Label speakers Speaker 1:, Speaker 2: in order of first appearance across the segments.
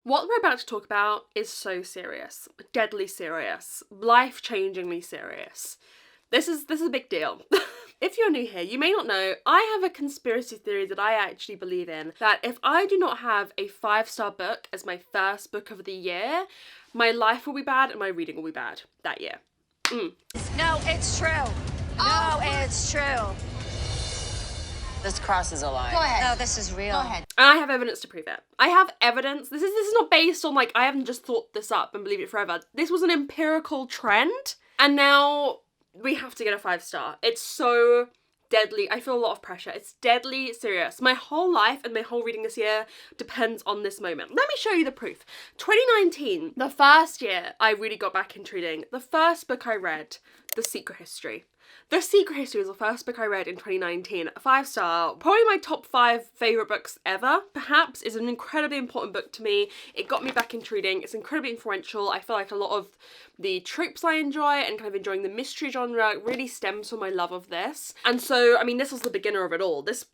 Speaker 1: What we're about to talk about is so serious, deadly serious, life-changingly serious. This is a big deal. If you're new here, you may not know, I have a conspiracy theory that I actually believe in, that if I do not have a 5-star book as my first book of the year, my life will be bad and my reading will be bad that year.
Speaker 2: No, it's true. No, it's true.
Speaker 3: This cross is a lie.
Speaker 2: Go ahead. No, this is real.
Speaker 3: Go ahead.
Speaker 1: And I have evidence to prove it. I have evidence. This is not based on, like, I haven't just thought this up and believed it forever. This was an empirical trend, and now we have to get a 5-star. It's so deadly. I feel a lot of pressure. It's deadly serious. My whole life and my whole reading this year depends on this moment. Let me show you the proof. 2019, the first year I really got back into reading, the first book I read, The Secret History. The Secret History was the first book I read in 2019. 5-star, probably my top 5 favourite books ever, perhaps. Is an incredibly important book to me. It got me back into reading. It's incredibly influential. I feel like a lot of the tropes I enjoy and kind of enjoying the mystery genre really stems from my love of this. And so, I mean, this was the beginner of it all. This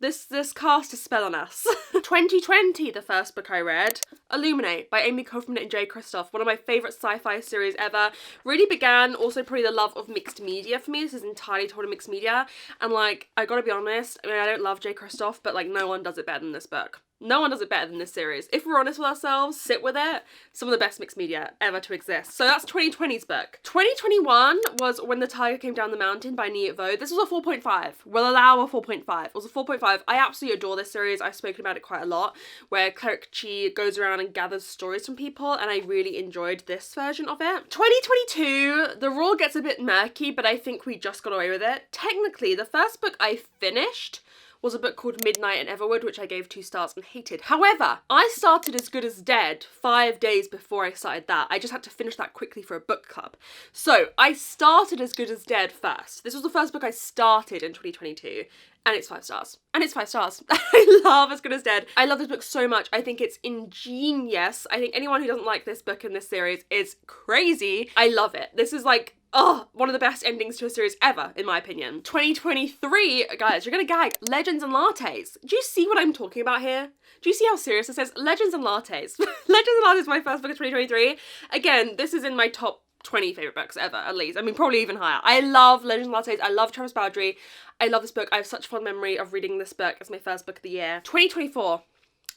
Speaker 1: cast a spell on us. 2020, the first book I read, Illuminate by Amy Kaufman and Jay Kristoff, one of my favourite sci-fi series ever. Really began also probably the love of mixed media for me. This is entirely told in mixed media, and like, I gotta be honest, I mean, I don't love Jay Kristoff, but like, no one does it better than this book. No one does it better than this series. If we're honest with ourselves, sit with it, some of the best mixed media ever to exist. So that's 2020's book. 2021 was When the Tiger Came Down the Mountain by Nia Vo. This was a 4.5. We'll allow a 4.5. It was a 4.5. I absolutely adore this series. I've spoken about it quite a lot, where Cleric Chi goes around and gathers stories from people, and I really enjoyed this version of it. 2022, the rule gets a bit murky, but I think we just got away with it. Technically, the first book I finished was a book called Midnight in Everwood, which I gave 2 stars and hated. However, I started As Good as Dead 5 days before I started that. I just had to finish that quickly for a book club. So I started As Good as Dead first. This was the first book I started in 2022. And it's 5 stars. And it's 5 stars. I love As Good as Dead. I love this book so much. I think it's ingenious. I think anyone who doesn't like this book in this series is crazy. I love it. This is like, oh, one of the best endings to a series ever, in my opinion. 2023, guys, you're gonna gag. Legends and Lattes. Do you see what I'm talking about here? Do you see how serious this is? Legends and Lattes. Legends and Lattes is my first book of 2023. Again, this is in my top 20 favourite books ever, at least. I mean, probably even higher. I love Legends and Lattes. I love Travis Bowdry. I love this book. I have such a fond memory of reading this book as my first book of the year. 2024.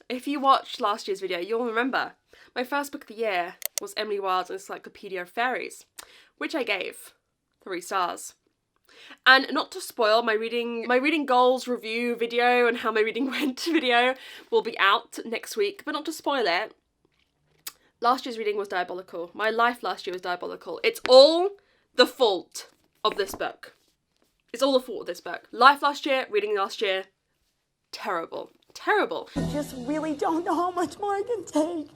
Speaker 1: If you watched last year's video, you'll remember my first book of the year was Emily Wilde's Encyclopedia of Fairies, which I gave 3 stars. And not to spoil, my reading goals review video and how my reading went video will be out next week, but not to spoil it, last year's reading was diabolical. My life last year was diabolical. It's all the fault of this book. It's all the fault of this book. Life last year, reading last year, terrible. Terrible.
Speaker 4: I just really don't know how much more I can take.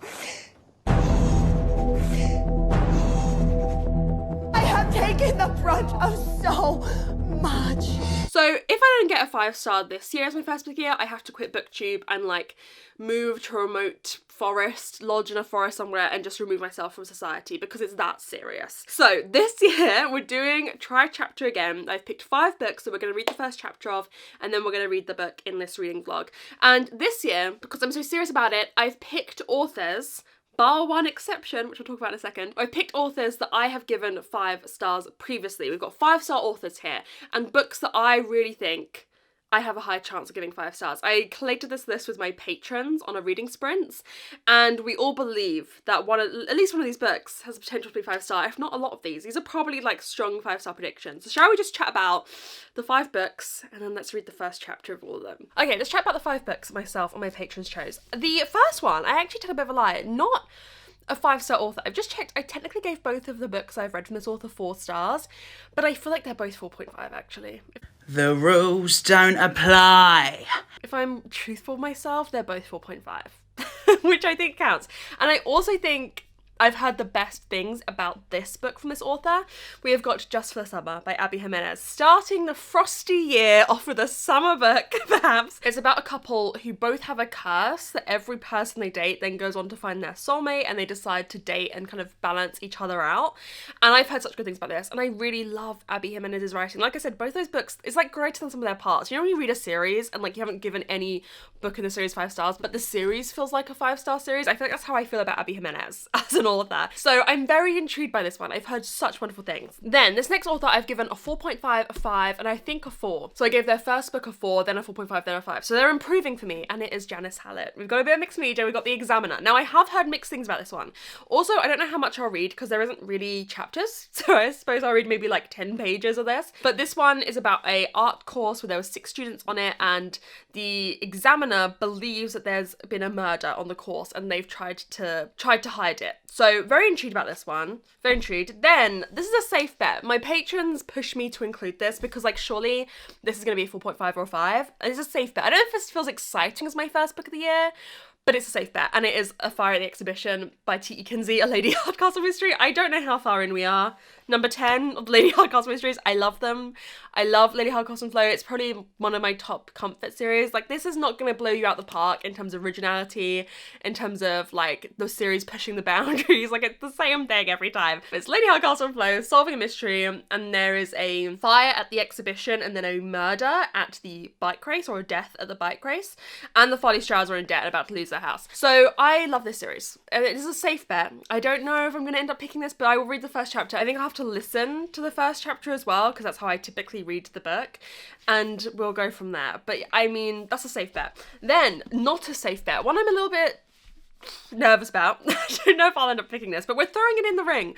Speaker 4: I have taken the brunt of so much.
Speaker 1: So if I don't get a 5-star this year as my first book year, I have to quit booktube and like move to a remote forest, lodge in a forest somewhere and just remove myself from society because it's that serious. So this year we're doing Try Chapter again. I've picked 5 books that we're going to read the first chapter of, and then we're going to read the book in this reading vlog. And this year, because I'm so serious about it, I've picked authors, bar one exception, which we'll talk about in a second. I picked authors that I have given 5 stars previously. We've got 5-star authors here, and books that I really think I have a high chance of giving 5 stars. I collated this list with my patrons on a reading sprints, and we all believe that at least one of these books has the potential to be 5-star, if not a lot of these. These are probably like strong 5-star predictions. So shall we just chat about the 5 books, and then let's read the first chapter of all of them. Okay, let's chat about the 5 books myself and my patrons chose. The first one, I actually tell a bit of a lie, not a 5-star author. I've just checked, I technically gave both of the books I've read from this author 4 stars, but I feel like they're both 4.5 actually.
Speaker 5: The rules don't apply.
Speaker 1: If I'm truthful with myself, they're both 4.5, which I think counts. And I also think I've heard the best things about this book from this author. We have got Just for the Summer by Abby Jimenez, starting the frosty year off with a summer book, perhaps. It's about a couple who both have a curse that every person they date then goes on to find their soulmate, and they decide to date and kind of balance each other out. And I've heard such good things about this, and I really love Abby Jimenez's writing. Like I said, both those books, it's like greater than some of their parts. You know when you read a series and like you haven't given any book in the series 5 stars, but the series feels like a 5-star series? I feel like that's how I feel about Abby Jimenez, as in all of that. So I'm very intrigued by this one. I've heard such wonderful things. Then this next author I've given a 4.5, a 5, and I think a 4. So I gave their first book a 4, then a 4.5, then a 5. So they're improving for me, and it is Janice Hallett. We've got a bit of mixed media, we've got The Examiner. Now I have heard mixed things about this one. Also, I don't know how much I'll read because there isn't really chapters, so I suppose I'll read maybe like 10 pages of this. But this one is about a art course where there were 6 students on it, and the examiner believes that there's been a murder on the course and they've tried to hide it. So very intrigued about this one. Very intrigued. Then this is a safe bet. My patrons push me to include this because like surely this is going to be a 4.5 or a 5. And it's a safe bet. I don't know if this feels exciting as my first book of the year, but it's a safe bet, and it is A Fire at the Exhibition by T.E. Kinsey, a Lady Hardcastle mystery. I don't know how far in we are. Number 10 of Lady Hardcastle mysteries. I love them. I love Lady Hardcastle and Flow. It's probably one of my top comfort series. Like, this is not going to blow you out the park in terms of originality, in terms of like the series pushing the boundaries. Like, it's the same thing every time. It's Lady Hardcastle and Flow solving a mystery, and there is a fire at the exhibition and then a murder at the bike race, or a death at the bike race, and the Farley Strouds are in debt and about to lose their house. So I love this series, and it is a safe bet. I don't know if I'm going to end up picking this, but I will read the first chapter. I think I'll have to listen to the first chapter as well, because that's how I typically read the book, and we'll go from there. But I mean, that's a safe bet. Then, not a safe bet, one I'm a little bit nervous about, I don't know if I'll end up picking this, but we're throwing it in the ring,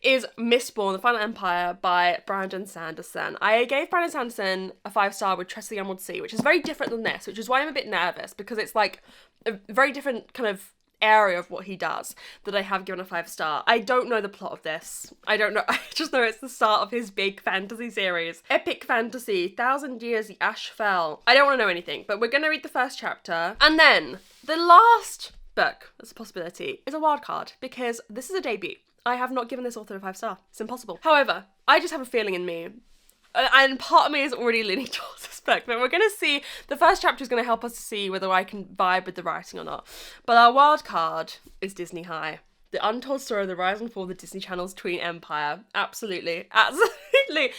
Speaker 1: is Mistborn, The Final Empire by Brandon Sanderson. I gave Brandon Sanderson a 5-star with Trust the Emerald Sea, which is very different than this, which is why I'm a bit nervous, because it's like a very different kind of area of what he does that I have given a 5-star. I don't know the plot of this. I don't know. I just know it's the start of his big fantasy series. Epic fantasy, 1,000 Years the Ash Fell. I don't want to know anything, but we're going to read the first chapter. And then the last book that's a possibility is a wild card, because this is a debut. I have not given this author a 5-star. It's impossible. However, I just have a feeling in me, and part of me is already leaning towards this book, but we're going to see. The first chapter is going to help us to see whether I can vibe with the writing or not. But our wild card is Disney High. The untold story of the rise and fall of the Disney Channel's tween empire. Absolutely. Absolutely.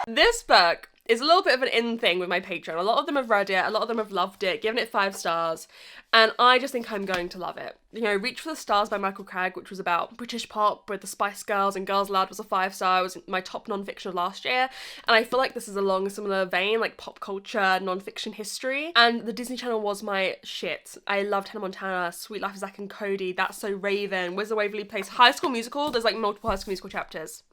Speaker 1: This book is a little bit of an in thing with my Patreon. A lot of them have read it, a lot of them have loved it, given it 5 stars, and I just think I'm going to love it. You know, Reach for the Stars by Michael Craig, which was about British pop with the Spice Girls and Girls Aloud, was a 5-star. It was my top non-fiction of last year, and I feel like this is along a similar vein, like pop culture, non-fiction history, and the Disney Channel was my shit. I loved Hannah Montana, Sweet Life of Zack and Cody, That's So Raven, Where's the Waverly Place, High School Musical. There's like multiple High School Musical chapters.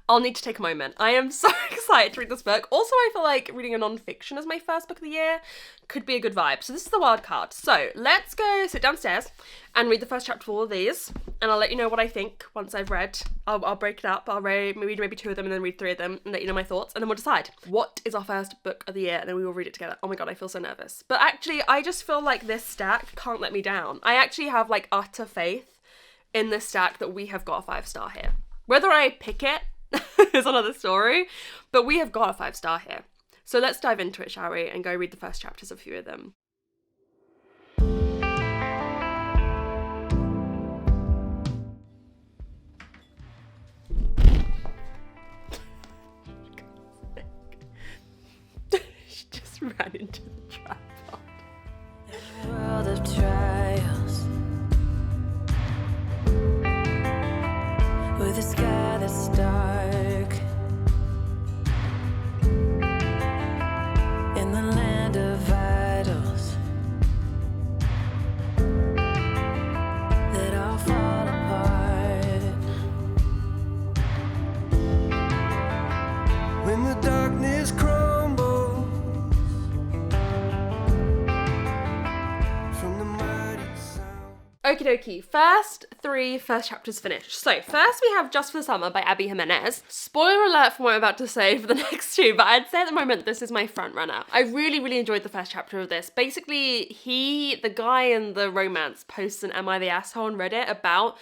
Speaker 1: I'll need to take a moment. I am so excited to read this book. Also, I feel like reading a non-fiction as my first book of the year could be a good vibe. So this is the wild card. So let's go sit downstairs and read the first chapter of all of these, and I'll let you know what I think once I've read. I'll break it up. I'll read maybe 2 of them and then read 3 of them and let you know my thoughts, and then we'll decide what is our first book of the year, and then we will read it together. Oh my god, I feel so nervous. But actually, I just feel like this stack can't let me down. I actually have like utter faith in this stack that we have got a 5-star here. Whether I pick it is another story, but we have got a 5-star here. So let's dive into it, shall we, and go read the first chapters of a few of them. She just ran into the tripod.
Speaker 6: A world of trials, with a sky that's dark, in the land of idols,
Speaker 1: Okie dokie, first chapters finished. So first we have Just for the Summer by Abby Jimenez. Spoiler alert for what I'm about to say for the next two, but I'd say at the moment this is my front runner. I really enjoyed the first chapter of this. Basically, the guy in the romance posts an Am I the Asshole on Reddit about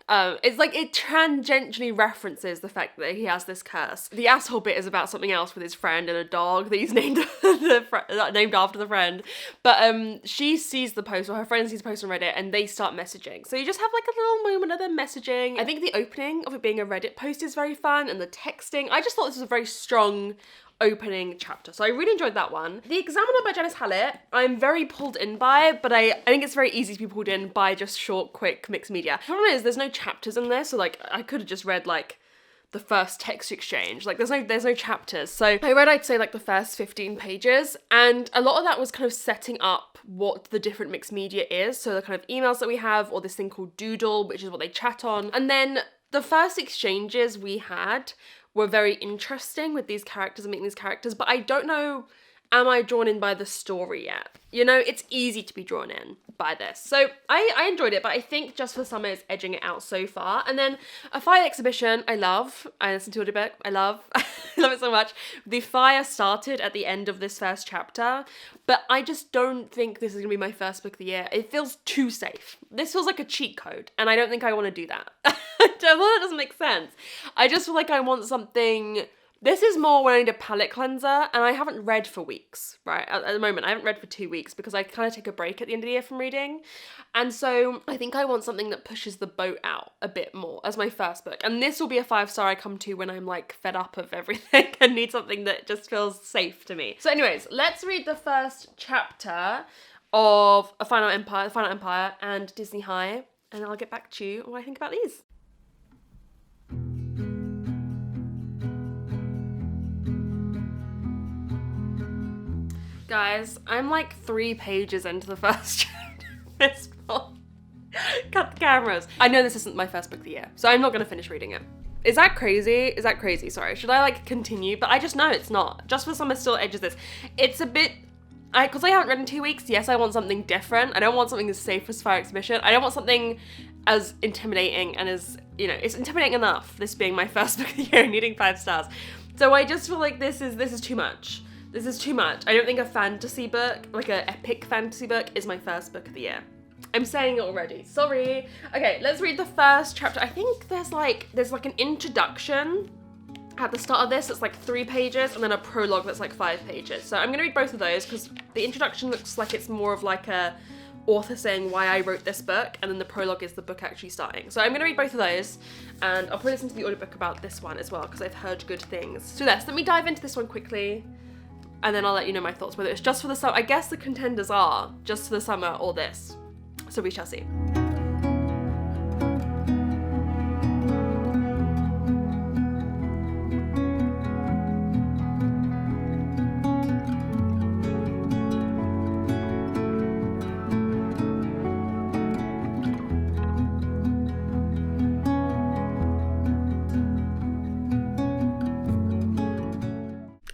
Speaker 1: it's like it tangentially references the fact that he has this curse. The asshole bit is about something else with his friend and a dog that he's named named after the friend. But she sees the post, or her friend sees the post on Reddit, and they start messaging. So you just have like a little moment of them messaging. I think the opening of it being a Reddit post is very fun, and the texting. I just thought this was a very strong opening chapter. So I really enjoyed that one. The Examiner by Janice Hallett, I'm very pulled in by, but I think it's very easy to be pulled in by just short, quick, mixed media. The problem is there's no chapters in there, so like I could have just read like the first text exchange. Like there's no chapters. So I read, I'd say, like the first 15 pages, and a lot of that was kind of setting up what the different mixed media is. So the kind of emails that we have, or this thing called Doodle, which is what they chat on. And then the first exchanges we had were very interesting with these characters and meeting these characters, but I don't know, am I drawn in by the story yet? You know, it's easy to be drawn in by this. So I enjoyed it, but I think Just for the Summer is edging it out so far. And then A Fire Exhibition, I love. I listened to it a bit, I love. I love it so much. The fire started at the end of this first chapter, but I just don't think this is gonna be my first book of the year. It feels too safe. This feels like a cheat code, and I don't think I wanna do that. Well, that doesn't make sense. I just feel like I want something. This is more when I need a palette cleanser, and I haven't read for weeks, right? At the moment, I haven't read for 2 weeks because I kind of take a break at the end of the year from reading. And so I think I want something that pushes the boat out a bit more as my first book. And this will be a 5-star I come to when I'm like fed up of everything and need something that just feels safe to me. So anyways, let's read the first chapter of The Final Empire and Disney High, and I'll get back to you on what I think about these. Guys, I'm like 3 pages into the first chapter of this book. Cut the cameras. I know this isn't my first book of the year, so I'm not gonna finish reading it. Is that crazy? Is that crazy? Sorry. Should I like continue? But I just know it's not. Just for the Summer still edges this. It's a bit, because I haven't read in 2 weeks, yes, I want something different. I don't want something as safe as Fire Exhibition. I don't want something as intimidating and as, you know, it's intimidating enough, this being my first book of the year and needing 5 stars. So I just feel like this is too much. This is too much. I don't think a fantasy book, like an epic fantasy book, is my first book of the year. I'm saying it already, sorry. Okay, let's read the first chapter. I think there's like an introduction at the start of this that's like 3 pages, and then a prologue that's like 5 pages. So I'm gonna read both of those because the introduction looks like it's more of like a author saying why I wrote this book, and then the prologue is the book actually starting. So I'm gonna read both of those, and I'll probably listen to the audiobook about this one as well because I've heard good things. So yes, let me dive into this one quickly, and then I'll let you know my thoughts, whether it's Just for the Summer. I guess the contenders are Just for the Summer or this. So we shall see.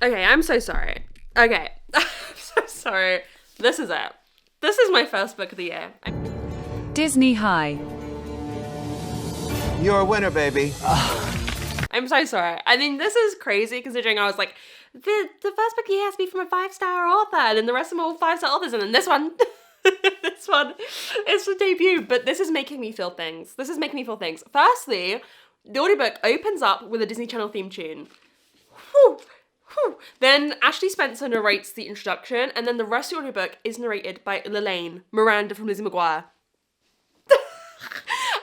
Speaker 1: Okay, I'm so sorry. Okay, I'm so sorry. This is it. This is my first book of the year.
Speaker 7: Disney High.
Speaker 8: You're a winner, baby.
Speaker 1: I'm so sorry. I mean, this is crazy considering I was like, the first book of the year has to be from a 5-star author, and then the rest of them are all 5-star authors, and then this one, this one is the debut. But this is making me feel things. This is making me feel things. Firstly, the audiobook opens up with a Disney Channel theme tune. Whew. Whew. Then Ashley Spencer narrates the introduction, and then the rest of the audiobook is narrated by Lelaine, Miranda from Lizzie McGuire.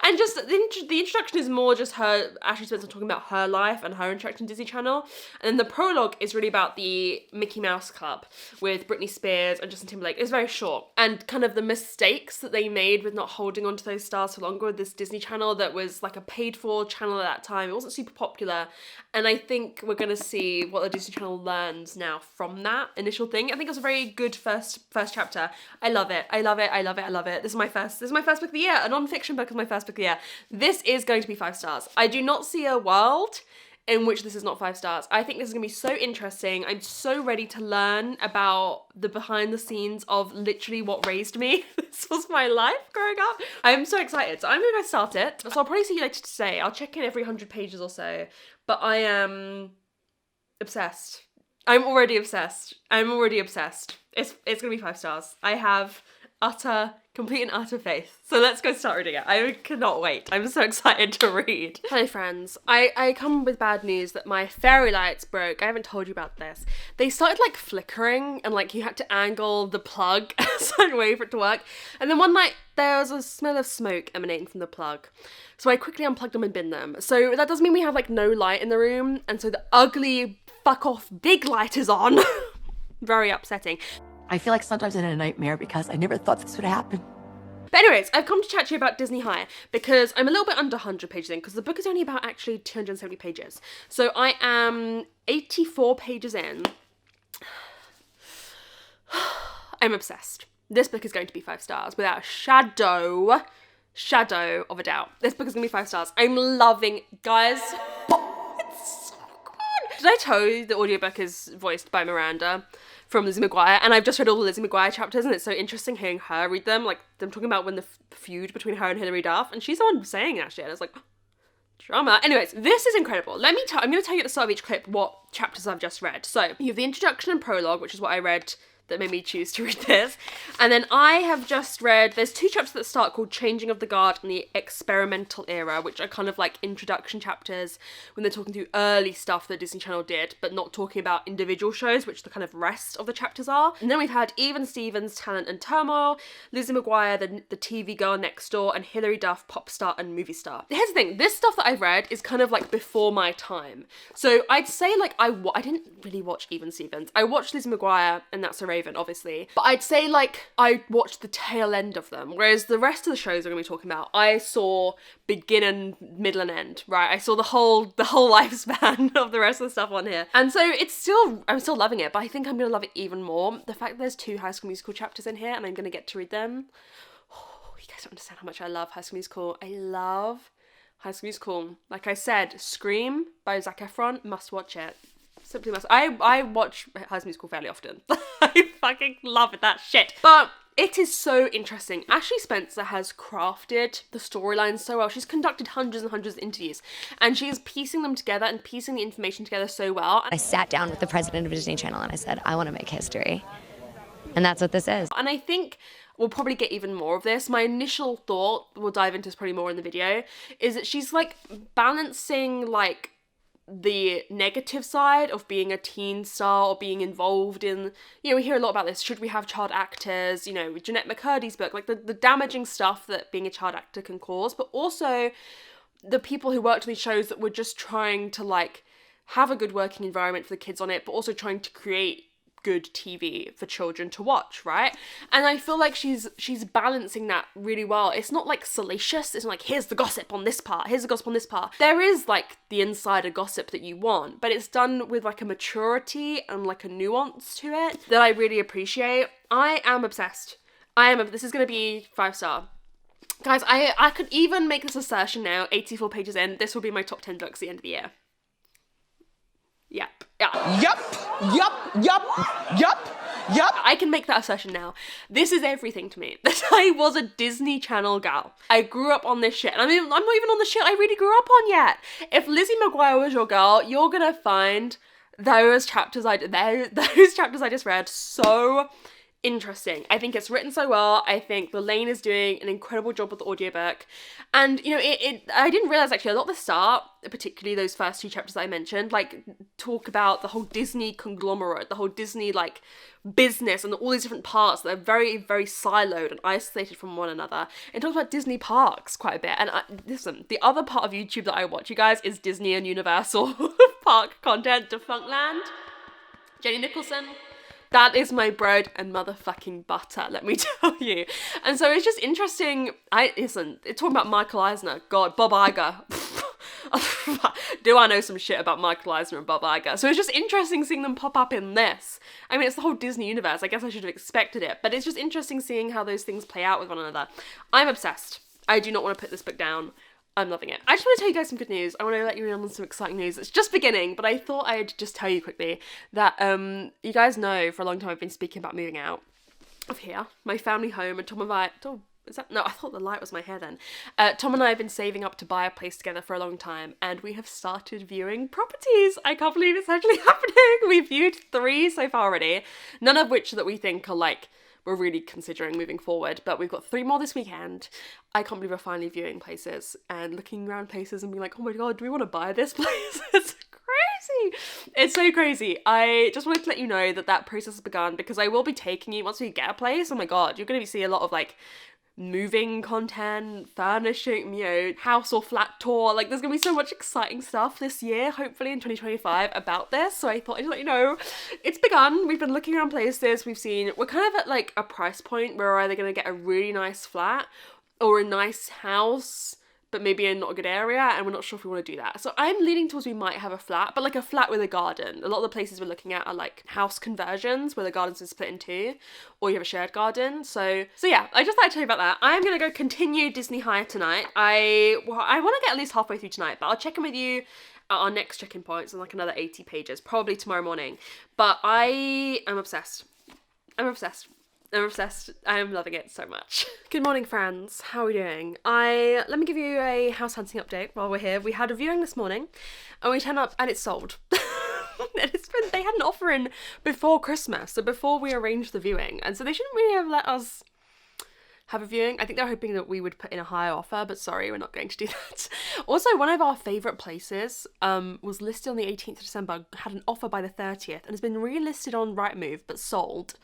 Speaker 1: And just the introduction is more just her, Ashley Spencer, talking about her life and her interaction with Disney Channel. And then the prologue is really about the Mickey Mouse Club with Britney Spears and Justin Timberlake. It's very short. And kind of the mistakes that they made with not holding onto those stars for longer with this Disney Channel that was like a paid-for channel at that time. It wasn't super popular. And I think we're going to see what the Disney Channel learns now from that initial thing. I think it was a very good first chapter. I love it. I love it. I love it. I love it. This is my first book of the year. A non-fiction book is my first book of the year. This is going to be 5 stars. I do not see a world in which this is not 5 stars. I think this is gonna be so interesting. I'm so ready to learn about the behind the scenes of literally what raised me. This was my life growing up. I'm so excited. So I'm gonna go start it. So I'll probably see you later today. I'll check in every 100 pages or so. But I am obsessed. I'm already obsessed. It's gonna be 5 stars. I have complete and utter faith. So let's go start reading it. I cannot wait. I'm so excited to read. Hello friends. I come with bad news that my fairy lights broke. I haven't told you about this. They started like flickering and like you had to angle the plug a certain way for it to work. And then one night there was a smell of smoke emanating from the plug. So I quickly unplugged them and binned them. So that does mean we have like no light in the room. And so the ugly fuck off big light is on. Very upsetting.
Speaker 4: I feel like sometimes in a nightmare because I never thought this would happen.
Speaker 1: But anyways, I've come to chat to you about Disney High because I'm a little bit under 100 pages in because the book is only about actually 270 pages. So I am 84 pages in. I'm obsessed. This book is going to be 5 stars without a shadow of a doubt. This book is going to be 5 stars. I'm loving, guys. It's so good. Did I tell you the audiobook is voiced by Miranda from Lizzie McGuire? And I've just read all the Lizzie McGuire chapters and it's so interesting hearing her read them. Like, them talking about when the feud between her and Hilary Duff. And she's the one saying that shit. And I was like, drama. Anyways, this is incredible. I'm going to tell you at the start of each clip what chapters I've just read. So, you have the introduction and prologue, which is what I read that made me choose to read this. And then I have just read, there's 2 chapters that start called Changing of the Guard and the Experimental Era, which are kind of like introduction chapters when they're talking through early stuff that Disney Channel did, but not talking about individual shows, which the kind of rest of the chapters are. And then we've had Even Stevens, Talent and Turmoil, Lizzie McGuire, the TV Girl Next Door, and Hilary Duff, Pop Star and Movie Star. Here's the thing, this stuff that I've read is kind of like before my time. So I'd say like I didn't really watch Even Stevens. I watched Lizzie McGuire and That's a Raven, obviously. But I'd say like I watched the tail end of them, whereas the rest of the shows we're going to be talking about, I saw begin and middle and end, right? I saw the whole lifespan of the rest of the stuff on here. And so I'm still loving it, but I think I'm going to love it even more. The fact that there's 2 High School Musical chapters in here and I'm going to get to read them. Oh, you guys don't understand how much I love High School Musical. I love High School Musical. Like I said, Scream by Zac Efron, must watch it. Simply must. I watch High School Musical fairly often. I fucking love that shit. But it is so interesting. Ashley Spencer has crafted the storylines so well. She's conducted hundreds and hundreds of interviews and she is piecing them together and piecing the information together so well.
Speaker 8: I sat down with the president of Disney Channel and I said, I want to make history. And that's what this is.
Speaker 1: And I think we'll probably get even more of this. My initial thought, we'll dive into this probably more in the video, is that she's like balancing like the negative side of being a teen star or being involved in, you know, we hear a lot about this, should we have child actors, you know, with Jeanette McCurdy's book, like the damaging stuff that being a child actor can cause, but also the people who worked on these shows that were just trying to like have a good working environment for the kids on it, but also trying to create good TV for children to watch, right? And I feel like she's balancing that really well. It's not like salacious. It's not like, here's the gossip on this part, here's the gossip on this part. There is like the insider gossip that you want, but it's done with like a maturity and like a nuance to it that I really appreciate. I am obsessed. This is going to be 5 star. Guys, I could even make this assertion now, 84 pages in, this will be my top 10 books at the end of the year. Yep. Yeah.
Speaker 5: Yup.
Speaker 1: I can make that assertion now. This is everything to me. I was a Disney Channel gal. I grew up on this shit. And I mean, I'm not even on the shit I really grew up on yet. If Lizzie McGuire was your girl, you're gonna find those chapters I just read so interesting. I think it's written so well. I think Lane is doing an incredible job with the audiobook. And, you know, I didn't realise actually a lot of the start, particularly those first 2 chapters that I mentioned, like talk about the whole Disney conglomerate, the whole Disney like business and all these different parts that are very, very siloed and isolated from one another. It talks about Disney parks quite a bit. And listen, the other part of YouTube that I watch, you guys, is Disney and Universal park content, Defunctland, Jenny Nicholson. That is my bread and motherfucking butter, let me tell you. And so it's just interesting. It's talking about Michael Eisner. God, Bob Iger. Do I know some shit about Michael Eisner and Bob Iger? So it's just interesting seeing them pop up in this. I mean, it's the whole Disney universe. I guess I should have expected it. But it's just interesting seeing how those things play out with one another. I'm obsessed. I do not want to put this book down. I'm loving it. I just want to tell you guys some good news. I want to let you in on some exciting news. It's just beginning, but I thought I'd just tell you quickly that you guys know for a long time I've been speaking about moving out of here, my family home, and Tom and I... Oh, is that... No, I thought the light was my hair then. Tom and I have been saving up to buy a place together for a long time, and we have started viewing properties. I can't believe it's actually happening. We've viewed 3 so far already, none of which that we think are like... we're really considering moving forward, but we've got 3 more this weekend. I can't believe we're finally viewing places and looking around places and being like, oh my god, do we want to buy this place? It's crazy. It's so crazy. I just wanted to let you know that that process has begun, because I will be taking you, once we get a place, oh my god, you're going to see a lot of like moving content, furnishing, you know, house or flat tour. Like, there's gonna be so much exciting stuff this year, hopefully in 2025, about this. So I thought I'd let you know it's begun. We've been looking around places. We're kind of at like a price point where we're either gonna get a really nice flat or a nice house, but maybe in not a good area, and we're not sure if we want to do that. So I'm leaning towards we might have a flat, but like a flat with a garden. A lot of the places we're looking at are like house conversions where the gardens are split in 2, or you have a shared garden. So yeah, I just thought I'd tell you about that. I'm gonna go continue Disney High tonight. I want to get at least halfway through tonight, but I'll check in with you at our next check-in points on like another 80 pages, probably tomorrow morning. But I am obsessed. I'm obsessed. I am loving it so much. Good morning, friends. How are we doing? Let me give you a house hunting update while we're here. We had a viewing this morning, and we turned up and it's sold. And they had an offer in before Christmas, so before we arranged the viewing, and so they shouldn't really have let us have a viewing. I think they're hoping that we would put in a higher offer, but sorry, we're not going to do that. Also, one of our favourite places was listed on the 18th of December, had an offer by the 30th, and has been relisted on Rightmove, but sold.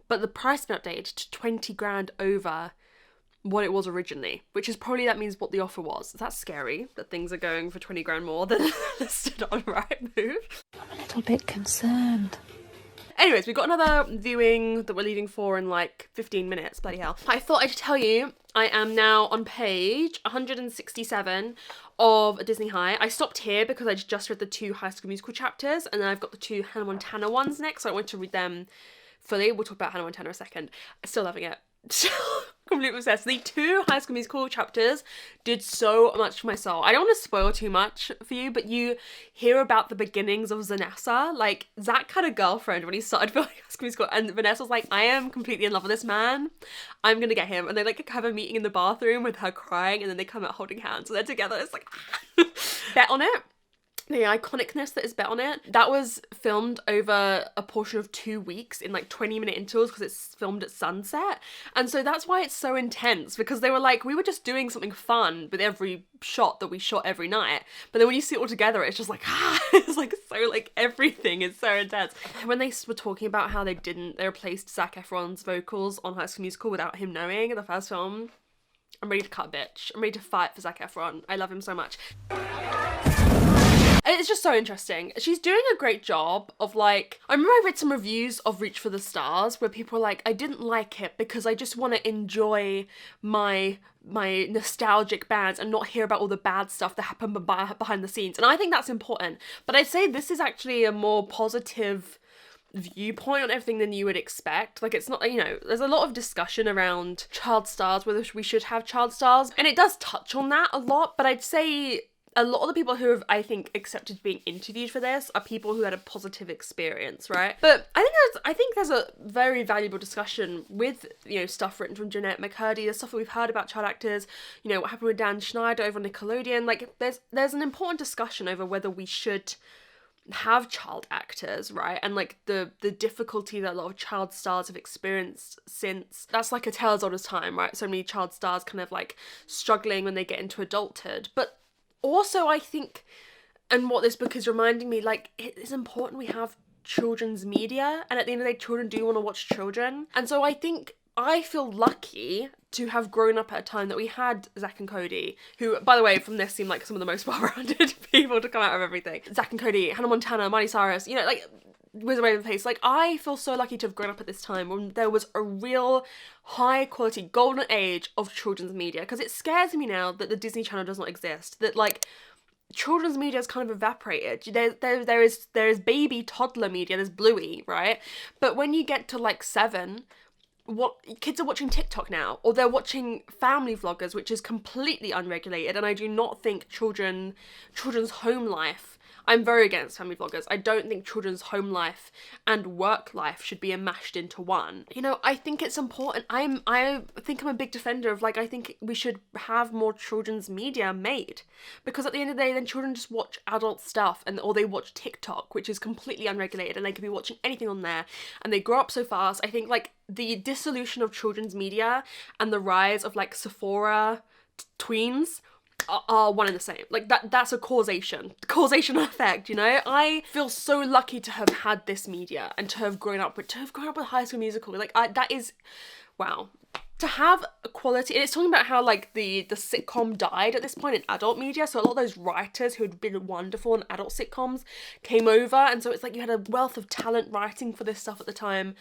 Speaker 1: But the price has been updated to 20 grand over what it was originally, which is probably, that means what the offer was. That's scary that things are going for 20 grand more than listed on Rightmove.
Speaker 6: I'm a little bit concerned.
Speaker 1: Anyways, we've got another viewing that we're leaving for in like 15 minutes, bloody hell. I thought I'd tell you, I am now on page 167 of Disney High. I stopped here because I just read the 2 High School Musical chapters, and then I've got the 2 Hannah Montana ones next, so I want to read them fully. We'll talk about Hannah Montana in a second. I'm still loving it. Completely obsessed. The 2 High School Musical chapters did so much for my soul. I don't want to spoil too much for you, but you hear about the beginnings of Vanessa. Like, Zach had a girlfriend when he started filming High School Musical, and Vanessa was like, I am completely in love with this man. I'm gonna get him. And they like have a meeting in the bathroom with her crying, and then they come out holding hands, and they're together. It's like, bet on it. The iconicness that is bet on it. That was filmed over a portion of 2 weeks in like 20-minute intervals, because it's filmed at sunset. And so that's why it's so intense, because they were like, we were just doing something fun with every shot that we shot every night. But then when you see it all together, it's just like, it's like so, like everything is so intense. And when they were talking about how they replaced Zac Efron's vocals on High School Musical without him knowing in the first film, I'm ready to cut a bitch. I'm ready to fight for Zac Efron. I love him so much. It's just so interesting. She's doing a great job of like, I remember I read some reviews of Reach for the Stars where people were like, I didn't like it because I just want to enjoy my nostalgic bands and not hear about all the bad stuff that happened behind the scenes. And I think that's important. But I'd say this is actually a more positive viewpoint on everything than you would expect. Like, it's not, you know, there's a lot of discussion around child stars, whether we should have child stars, and it does touch on that a lot, but I'd say a lot of the people who have, I think, accepted being interviewed for this are people who had a positive experience, right? But I think there's a very valuable discussion with, you know, stuff written from Jeanette McCurdy, the stuff that we've heard about child actors, you know, what happened with Dan Schneider over on Nickelodeon. Like, there's an important discussion over whether we should have child actors, right? And like the difficulty that a lot of child stars have experienced since, that's like a tale as old as time, right? So many child stars kind of like struggling when they get into adulthood. But also, I think, and what this book is reminding me, like, it is important we have children's media, and at the end of the day, children do want to watch children. And so I think I feel lucky to have grown up at a time that we had Zach and Cody, who, by the way, from this seem like some of the most well-rounded people to come out of everything. Zach and Cody, Hannah Montana, Miley Cyrus, you know, like, Wizard of Waverly Place. Like, I feel so lucky to have grown up at this time when there was a real high-quality golden age of children's media, because it scares me now that the Disney Channel does not exist, that, like, children's media has kind of evaporated. There is baby toddler media, there's Bluey, right? But when you get to, like, 7, what kids are watching TikTok now, or they're watching family vloggers, which is completely unregulated. And I do not think children's home life, I'm very against family vloggers. I don't think children's home life and work life should be enmeshed into one. You know, I think it's important. I think I'm a big defender of, like, I think we should have more children's media made, because at the end of the day, then children just watch adult stuff, or they watch TikTok, which is completely unregulated, and they could be watching anything on there, and they grow up so fast. I think, like, the dissolution of children's media and the rise of, like, Sephora tweens are one and the same. Like, that's a causation effect, you know? I feel so lucky to have had this media and to have grown up with High School Musical. Like, that is, wow. To have a quality, and it's talking about how, like, the sitcom died at this point in adult media, so a lot of those writers who had been wonderful in adult sitcoms came over, and so it's like you had a wealth of talent writing for this stuff at the time.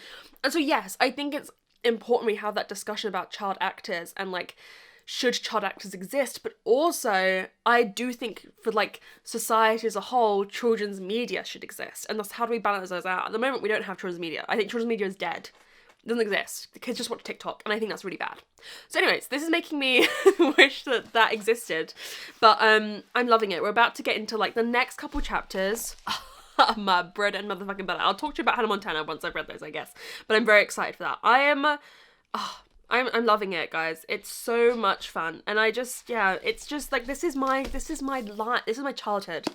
Speaker 1: And so yes, I think it's important we have that discussion about child actors and, like, should child actors exist, but also I do think for, like, society as a whole, children's media should exist, and that's how do we balance those out. At the moment, we don't have children's media. I think children's media is dead. It doesn't exist. The kids just watch TikTok, and I think that's really bad. So anyways, this is making me wish that existed, but I'm loving it. We're about to get into, like, the next couple chapters. My bread and motherfucking butter. I'll talk to you about Hannah Montana once I've read those, I guess, but I'm very excited for that. I'm loving it, guys. It's so much fun, and it's just like, this is my life. This is my childhood.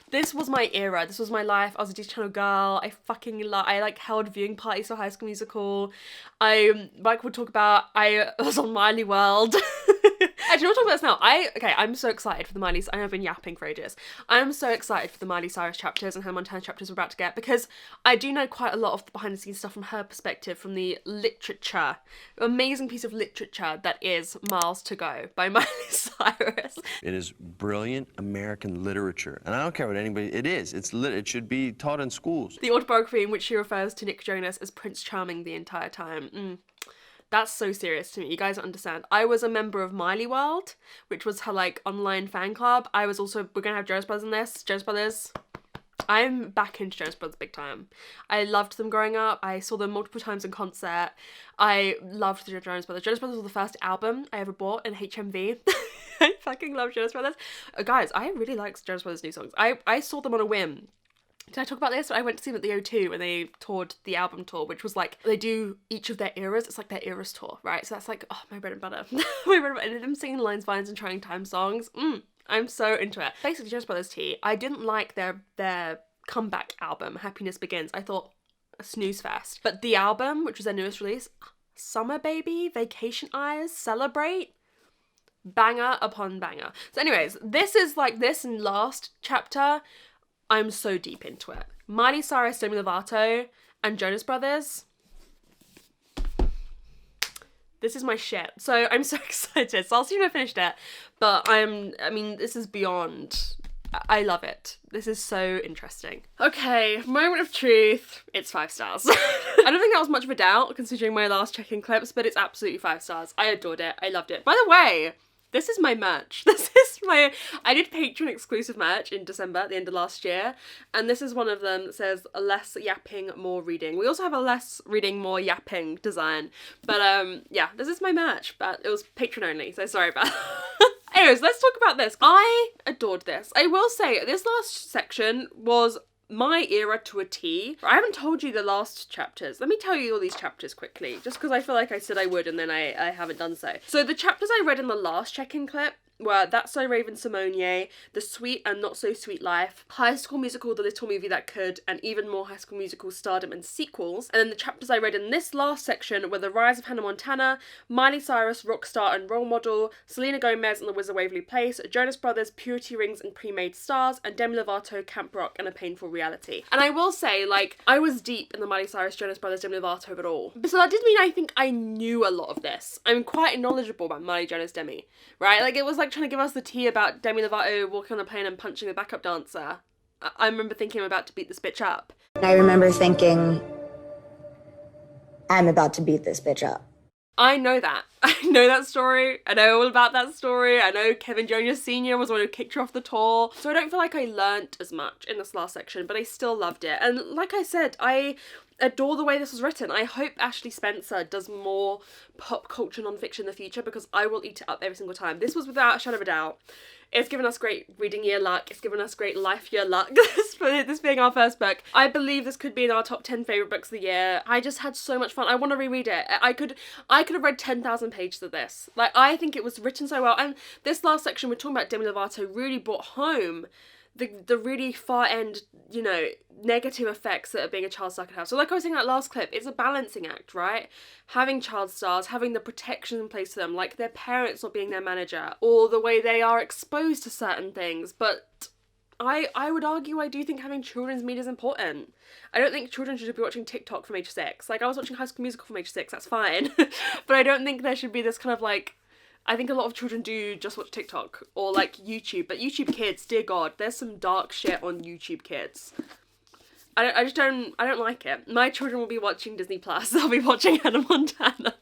Speaker 1: This was my era. This was my life. I was a Disney Channel girl. I like held viewing parties for High School Musical. We'll talk about, I was on Miley World. Actually, we'll talk about this now. I'm so excited for the Miley. I have been yapping for ages. I'm so excited for the Miley Cyrus chapters and Hannah Montana chapters we're about to get, because I do know quite a lot of the behind the scenes stuff from her perspective, from the literature, amazing piece of literature that is Miles to Go by Miley Cyrus.
Speaker 9: It is brilliant American literature, and I don't care what anybody. It is. It should be taught in schools.
Speaker 1: The autobiography in which she refers to Nick Jonas as Prince Charming the entire time. That's so serious to me. You guys don't understand. I was a member of Miley World, which was her, like, online fan club. We're gonna have Jonas Brothers in this. Jonas Brothers. I'm back into Jonas Brothers big time. I loved them growing up. I saw them multiple times in concert. I loved the Jonas Brothers. Jonas Brothers was the first album I ever bought in HMV. I fucking love Jonas Brothers. Guys, I really like Jonas Brothers' new songs. I saw them on a whim. Did I talk about this? I went to see them at the O2 when they toured the album tour, which was like, they do each of their eras. It's like their eras tour, right? So that's like, oh, my bread and butter. My bread and butter. And them singing Lines, Vines, and Trying Time songs. I'm so into it. Basically, Jonas Brothers tea. I didn't like their comeback album, Happiness Begins. I thought, a snooze fest. But the album, which was their newest release, Summer Baby, Vacation Eyes, Celebrate, banger upon banger. So anyways, this is like this last chapter. I'm so deep into it. Miley Cyrus, Demi Lovato, and Jonas Brothers. This is my shit. So I'm so excited. So I'll see when I finished it. But this is beyond. I love it. This is so interesting. Okay, moment of truth. It's 5 stars. I don't think that was much of a doubt considering my last check-in clips, but it's absolutely 5 stars. I adored it. I loved it. By the way, this is my merch. I did Patreon exclusive merch in December at the end of last year, and this is one of them that says less yapping, more reading. We also have a less reading, more yapping design, but yeah, this is my merch, but it was Patreon only, so sorry about that. Anyways, let's talk about this. I adored this. I will say, this last section was my era to a T. I haven't told you the last chapters. Let me tell you all these chapters quickly, just because I feel like I said I would and then I haven't done so. So the chapters I read in the last check-in clip were That's So Raven Simone, The Sweet and Not So Sweet Life, High School Musical, The Little Movie That Could, and even more High School Musical stardom and sequels. And then the chapters I read in this last section were The Rise of Hannah Montana, Miley Cyrus, Rockstar and Role Model, Selena Gomez and The Wizard of Waverly Place, Jonas Brothers, Purity Rings and Pre-Made Stars, and Demi Lovato, Camp Rock and A Painful Reality. And I will say, like, I was deep in the Miley Cyrus, Jonas Brothers, Demi Lovato of it all. So that did mean I think I knew a lot of this. I'm quite knowledgeable about Miley, Jonas, Demi, right? Like, it was like trying to give us the tea about Demi Lovato walking on a plane and punching the backup dancer. I remember thinking I'm about to beat this bitch up.
Speaker 10: I remember thinking, I'm about to beat this bitch up.
Speaker 1: I know that. I know that story. I know all about that story. I know Kevin Jonas Sr. was the one who kicked her off the tour. So I don't feel like I learnt as much in this last section, but I still loved it. And like I said, I adore the way this was written. I hope Ashley Spencer does more pop culture non-fiction in the future, because I will eat it up every single time. This was without a shadow of a doubt. It's given us great reading year luck. It's given us great life year luck. This being our first book. I believe this could be in our top 10 favourite books of the year. I just had so much fun. I want to reread it. I could have read 10,000 pages of this. Like, I think it was written so well. And this last section we're talking about Demi Lovato really brought home the really far end, you know, negative effects that being a child star can have. So like I was saying in that last clip, it's a balancing act, right? Having child stars, having the protection in place for them, like their parents not being their manager, or the way they are exposed to certain things. But I would argue, I do think having children's media is important. I don't think children should be watching TikTok from age 6. Like, I was watching High School Musical from age 6, that's fine. But I don't think there should be this kind of like, I think a lot of children do just watch TikTok or like YouTube, but YouTube Kids, dear God, there's some dark shit on YouTube Kids. I don't like it. My children will be watching Disney Plus. They'll be watching Hannah Montana.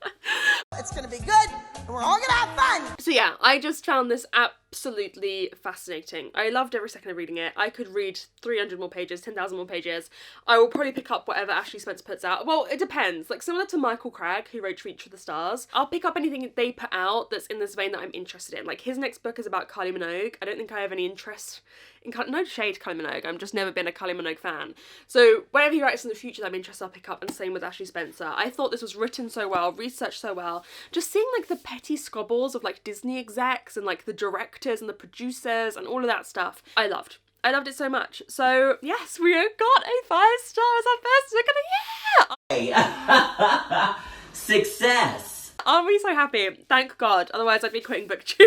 Speaker 4: It's gonna be good, and we're all gonna have fun.
Speaker 1: So yeah, I just found this absolutely fascinating. I loved every second of reading it. I could read 300 more pages, 10,000 more pages. I will probably pick up whatever Ashley Spencer puts out. Well, it depends. Like, similar to Michael Cragg, who wrote Reach for the Stars, I'll pick up anything they put out that's in this vein that I'm interested in. Like, his next book is about Kylie Minogue. I don't think I have any interest in no shade Kylie Minogue. I've just never been a Kylie Minogue fan. So whatever he writes in the future that I'm interested, I'll pick up, and same with Ashley Spencer. I thought this was written so well, researched so well. Just seeing like the petty squabbles of like Disney execs and like the directors and the producers and all of that stuff, I loved. I loved it so much. So yes, we got a 5-star as our first book of the year!
Speaker 5: Success!
Speaker 1: Aren't we so happy? Thank God. Otherwise I'd be quitting booktube.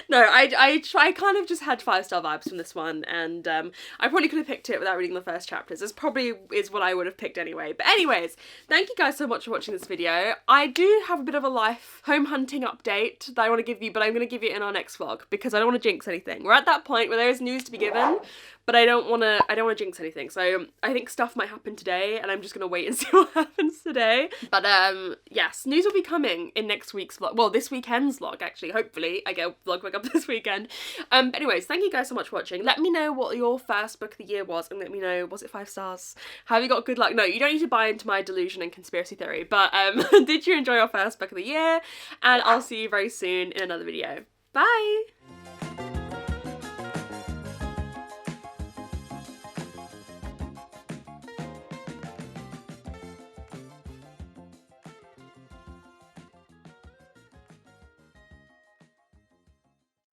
Speaker 1: No, I kind of just had 5-star vibes from this one, and I probably could have picked it without reading the first chapters. This probably is what I would have picked anyway. But anyways, thank you guys so much for watching this video. I do have a bit of a life home hunting update that I want to give you, but I'm going to give you in our next vlog because I don't want to jinx anything. We're at that point where there is news to be given, but I don't want to jinx anything. So I think stuff might happen today, and I'm just going to wait and see what happens today. But yes, news will be coming in next week's vlog. Well, this weekend's vlog, actually. Hopefully I get a vlog back up this weekend. But anyways, thank you guys so much for watching. Let me know what your first book of the year was, and let me know, was it 5 stars? Have you got good luck? No, you don't need to buy into my delusion and conspiracy theory, but did you enjoy your first book of the year? And I'll see you very soon in another video. Bye!